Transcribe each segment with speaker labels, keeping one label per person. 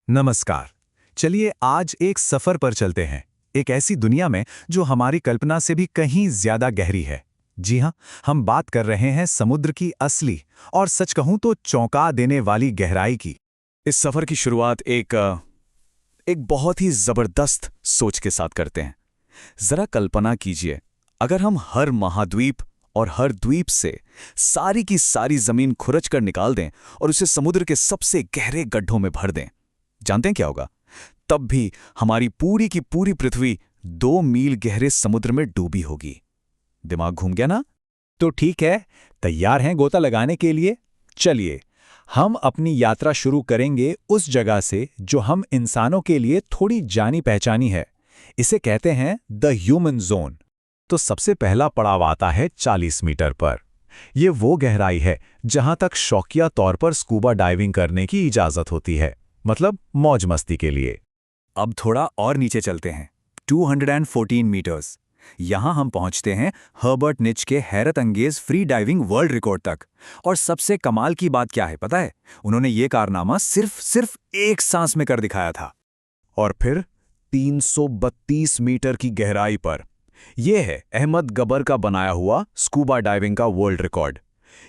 Speaker 1: नमस्कार। चलिए आज एक सफर पर चलते हैं, एक ऐसी दुनिया में जो हमारी कल्पना से भी कहीं ज्यादा गहरी है। जी हाँ, हम बात कर रहे हैं समुद्र की असली और सच कहूं तो चौंका देने वाली गहराई की।
Speaker 2: इस सफर की शुरुआत एक बहुत ही जबरदस्त सोच के साथ करते हैं। जरा कल्पना कीजिए, अगर हम हर महाद्वीप और हर द्वीप से सारी की सारी जमीन खुरच कर निकाल दें और उसे समुद्र के सबसे गहरे गड्ढों में भर दें, जानते हैं क्या होगा? तब भी हमारी पूरी की पूरी पृथ्वी 2 मील गहरे समुद्र में डूबी होगी। दिमाग घूम गया ना?
Speaker 1: तो ठीक है, तैयार हैं गोता लगाने के लिए? चलिए, हम अपनी यात्रा शुरू करेंगे उस जगह से जो हम इंसानों के लिए थोड़ी जानी पहचानी है। इसे कहते हैं द ह्यूमन जोन। तो सबसे पहला पड़ाव आता है 40 मीटर पर। ये वो गहराई है जहां तक शौकिया तौर पर स्कूबा डाइविंग करने की इजाजत होती है, मतलब मौज मस्ती के लिए।
Speaker 2: अब थोड़ा और नीचे चलते हैं, 214 मीटर्स। यहां हम पहुंचते हैं हर्बर्ट निच के हैरत अंगेज फ्री डाइविंग वर्ल्ड रिकॉर्ड तक। और सबसे कमाल की बात क्या है पता है? उन्होंने ये कारनामा सिर्फ एक सांस में कर दिखाया था।
Speaker 1: और फिर 332 मीटर की गहराई पर यह है अहमद गबर का बनाया हुआ स्कूबा डाइविंग का वर्ल्ड रिकॉर्ड।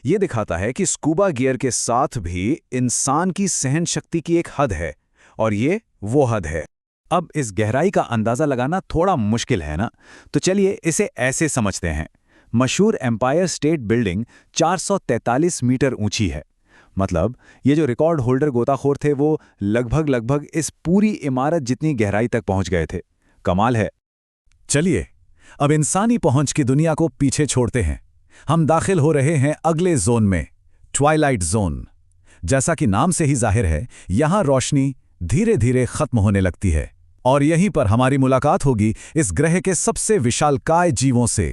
Speaker 1: यह दिखाता है कि स्कूबा गियर के साथ भी इंसान की सहन शक्ति की एक हद है, और ये वो हद है। अब इस गहराई का अंदाजा लगाना थोड़ा मुश्किल है ना, तो चलिए इसे ऐसे समझते हैं। मशहूर एम्पायर स्टेट बिल्डिंग 443 मीटर ऊंची है। मतलब ये जो रिकॉर्ड होल्डर गोताखोर थे वो लगभग इस पूरी इमारत जितनी गहराई तक पहुंच गए थे। कमाल है। चलिए अब इंसानी पहुंच की दुनिया को पीछे छोड़ते हैं। हम दाखिल हो रहे हैं अगले जोन में, ट्वाइलाइट जोन। जैसा कि नाम से ही जाहिर है, यहां रोशनी धीरे धीरे खत्म होने लगती है और यहीं पर हमारी मुलाकात होगी इस ग्रह के सबसे विशालकाय जीवों से।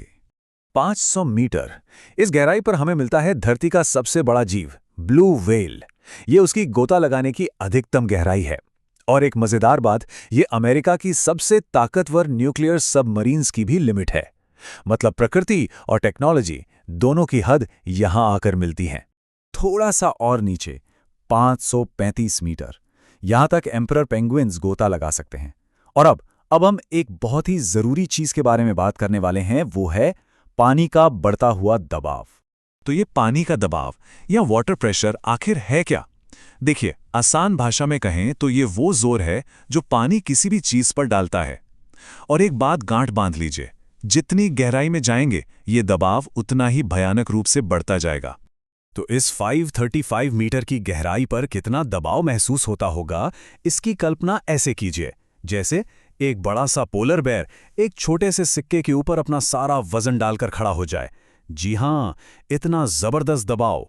Speaker 1: 500 मीटर इस गहराई पर हमें मिलता है धरती का सबसे बड़ा जीव, ब्लू व्हेल। ये उसकी गोता लगाने की अधिकतम गहराई है। और एक मजेदार बात, ये अमेरिका की सबसे ताकतवर न्यूक्लियर सबमरीन्स की भी लिमिट है। मतलब प्रकृति और टेक्नोलॉजी दोनों की हद यहां आकर मिलती हैं। थोड़ा सा और नीचे 535 मीटर, यहां तक एम्परर पेंगुइन्स गोता लगा सकते हैं। और अब हम एक बहुत ही जरूरी चीज के बारे में बात करने वाले हैं, वो है पानी का बढ़ता हुआ दबाव। तो ये पानी का दबाव या वाटर प्रेशर आखिर है क्या? देखिए, आसान भाषा में कहें तो ये वो जोर है जो पानी किसी भी चीज पर डालता है। और एक बात गांठ बांध लीजिए, जितनी गहराई में जाएंगे ये दबाव उतना ही भयानक रूप से बढ़ता जाएगा। तो इस 535 मीटर की गहराई पर कितना दबाव महसूस होता होगा, इसकी कल्पना ऐसे कीजिए जैसे एक बड़ा सा पोलर बेयर एक छोटे से सिक्के के ऊपर अपना सारा वजन डालकर खड़ा हो जाए। जी हां, इतना जबरदस्त दबाव।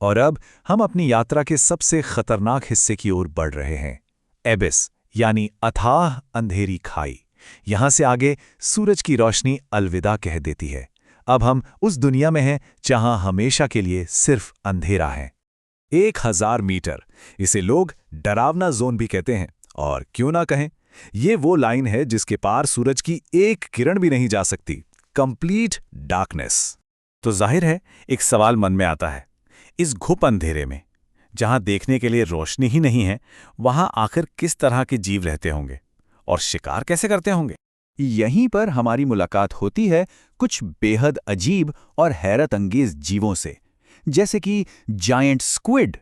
Speaker 1: और अब हम अपनी यात्रा के सबसे खतरनाक हिस्से की ओर बढ़ रहे हैं, एबिस यानी अथाह अंधेरी खाई। यहां से आगे सूरज की रोशनी अलविदा कह देती है। अब हम उस दुनिया में हैं जहां हमेशा के लिए सिर्फ अंधेरा है। 1000 मीटर, इसे लोग डरावना जोन भी कहते हैं। और क्यों ना कहें, ये वो लाइन है जिसके पार सूरज की एक किरण भी नहीं जा सकती, कंप्लीट डार्कनेस। तो जाहिर है एक सवाल मन में आता है, इस घुप अंधेरे में जहां देखने के लिए रोशनी ही नहीं है, वहां आखिर किस तरह के जीव रहते होंगे और शिकार कैसे करते होंगे? यहीं पर हमारी मुलाकात होती है कुछ बेहद अजीब और हैरत अंगेज जीवों से, जैसे कि जायंट स्क्विड,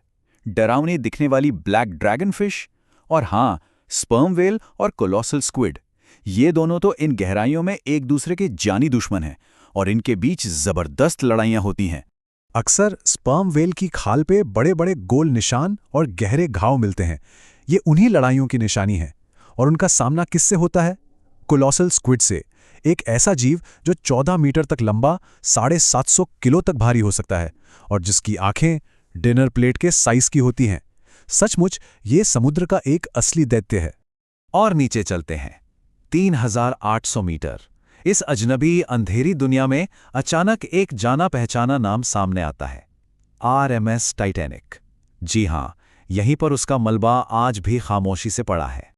Speaker 1: डरावनी दिखने वाली ब्लैक ड्रैगन फिश, और हां, स्पर्म वेल और कोलोसल स्क्विड। ये दोनों तो इन गहराइयों में एक दूसरे के जानी दुश्मन हैं और इनके बीच जबरदस्त लड़ाइयां होती हैं। अक्सर स्पर्म वेल की खाल पे बड़े बड़े गोल निशान और गहरे घाव मिलते हैं। ये उन्हीं लड़ाइयों की निशानी है। और उनका सामना किससे होता है? कोलोसल स्क्विड से, एक ऐसा जीव जो 14 मीटर तक लंबा, 750 किलो तक भारी हो सकता है और जिसकी आंखें डिनर प्लेट के साइज की होती हैं। सचमुच ये समुद्र का एक असली दैत्य है। और नीचे चलते हैं, 3800 मीटर। इस अजनबी अंधेरी दुनिया में अचानक एक जाना पहचाना नाम सामने आता है, RMS टाइटैनिक। जी हां, यहीं पर उसका मलबा आज भी खामोशी से पड़ा है।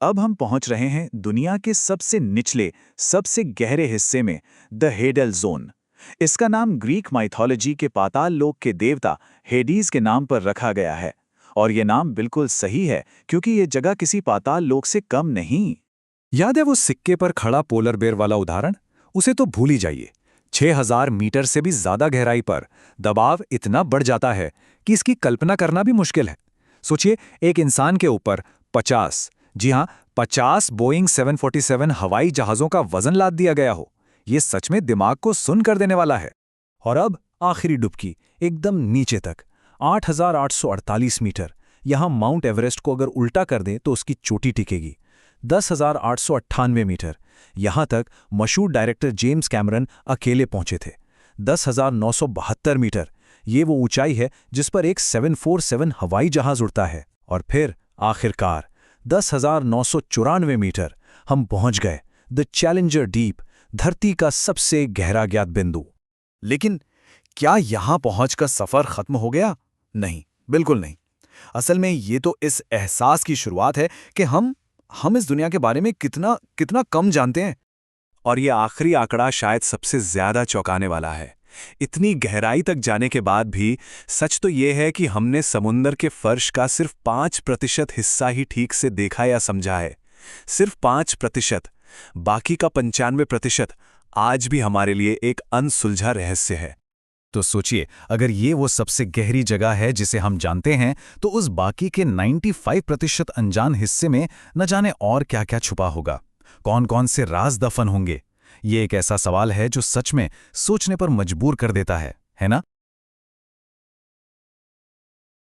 Speaker 1: अब हम पहुंच रहे हैं दुनिया के सबसे निचले, सबसे गहरे हिस्से में, द हेडल जोन। इसका नाम ग्रीक माइथोलॉजी के पाताल लोक के देवता हेडीज के नाम पर रखा गया है।
Speaker 2: और ये नाम बिल्कुल सही है, क्योंकि ये जगह किसी पाताल लोक से कम नहीं।
Speaker 1: याद है वो सिक्के पर खड़ा पोलर बेयर वाला उदाहरण? उसे तो भूल ही जाइए। 6000 मीटर से भी ज्यादा गहराई पर दबाव इतना बढ़ जाता है कि इसकी कल्पना करना भी मुश्किल है। सोचिए, एक इंसान के ऊपर 50, जी हां, 50 बोइंग 747 हवाई जहाजों का वजन लाद दिया गया हो। ये सच में दिमाग को सुन कर देने वाला है। और अब आखिरी डुबकी, एकदम नीचे तक, 8848 मीटर। यहां माउंट एवरेस्ट को अगर उल्टा कर दें तो उसकी चोटी टिकेगी। 10,898 मीटर। यहां तक मशहूर डायरेक्टर जेम्स कैमरन अकेले पहुंचे थे। 10,972 मीटर। ये वो ऊंचाई है जिस पर एक 747 हवाई जहाज उड़ता है। और फिर आखिरकार 10,994 मीटर हम पहुंच गए, द चैलेंजर डीप, धरती का सबसे गहरा ज्ञात बिंदु।
Speaker 2: लेकिन क्या यहां पहुंचकर सफर खत्म हो गया? नहीं, बिल्कुल नहीं। असल में ये तो इस एहसास की शुरुआत है कि हम इस दुनिया के बारे में कितना कम जानते हैं।
Speaker 1: और ये आखिरी आंकड़ा शायद सबसे ज्यादा चौंकाने वाला है। इतनी गहराई तक जाने के बाद भी सच तो ये है कि हमने समुंदर के फर्श का सिर्फ 5% हिस्सा ही ठीक से देखा या समझा है। सिर्फ 5%। बाकी का 95% आज भी हमारे लिए एक अनसुलझा रहस्य है। तो सोचिए, अगर ये वो सबसे गहरी जगह है जिसे हम जानते हैं, तो उस बाकी के 95% अनजान हिस्से में न जाने और क्या-क्या छुपा होगा। कौन-कौन से राज दफन होंगे? ये एक ऐसा सवाल है जो सच में सोचने पर मजबूर कर देता है ना?